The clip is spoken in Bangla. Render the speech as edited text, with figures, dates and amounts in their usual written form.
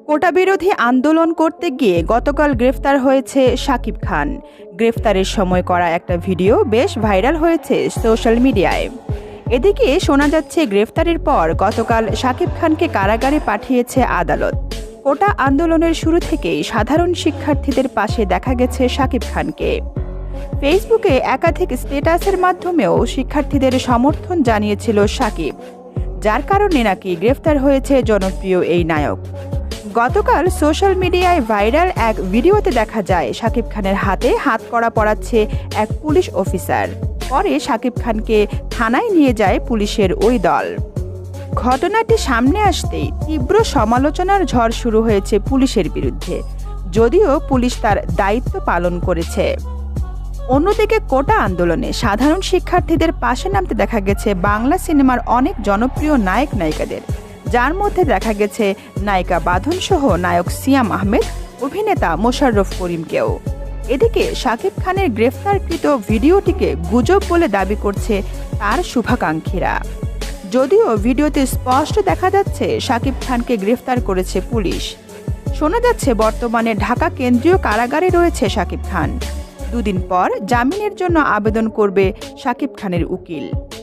কোটা বিরোধী আন্দোলন করতে গিয়ে গতকাল গ্রেফতার হয়েছে শাকিব খান। গ্রেফতারের সময় করা একটা ভিডিও বেশ ভাইরাল হয়েছে সোশ্যাল মিডিয়ায়। এদিকে শোনা যাচ্ছে গ্রেফতারের পর গতকাল শাকিব খানকে কারাগারে পাঠিয়েছে আদালত। কোটা আন্দোলনের শুরু থেকেই সাধারণ শিক্ষার্থীদের পাশে দেখা গেছে শাকিব খানকে। ফেসবুকে একাধিক স্ট্যাটাসের মাধ্যমেও শিক্ষার্থীদের সমর্থন জানিয়েছিল শাকিব, যার কারণে নাকি গ্রেফতার হয়েছে জনপ্রিয় এই নায়ক। গতকাল সোশ্যাল মিডিয়ায় ভাইরাল এক ভিডিওতে দেখা যায় শাকিব খানের হাতে হাতকড়া পরাচ্ছে এক পুলিশ অফিসার। পরে শাকিব খানকে থানায় নিয়ে যায় পুলিশের ওই দল। ঘটনাটি সামনে আসতেই তীব্র সমালোচনার ঝড় শুরু হয়েছে পুলিশের বিরুদ্ধে, যদিও পুলিশ তার দায়িত্ব পালন করেছে। অন্যদিকে কোটা আন্দোলনে সাধারণ শিক্ষার্থীদের পাশে নামতে দেখা গেছে বাংলা সিনেমার অনেক জনপ্রিয় নায়ক নায়িকাদের, যার মধ্যে দেখা গেছে নায়িকা বাঁধন সহ নায়ক সিয়াম আহমেদ, অভিনেতা মোশাররফ করিমকেও। এদিকে শাকিব খানের গ্রেফতারকৃত ভিডিওটিকে গুজব বলে দাবি করছে তার শুভাকাঙ্ক্ষীরা। যদিও ভিডিওতে স্পষ্ট দেখা যাচ্ছে শাকিব খানকে গ্রেফতার করেছে পুলিশ। শোনা যাচ্ছে বর্তমানে ঢাকা কেন্দ্রীয় কারাগারে রয়েছে শাকিব খান। দুদিন পর জামিনের জন্য আবেদন করবে শাকিব খানের উকিল।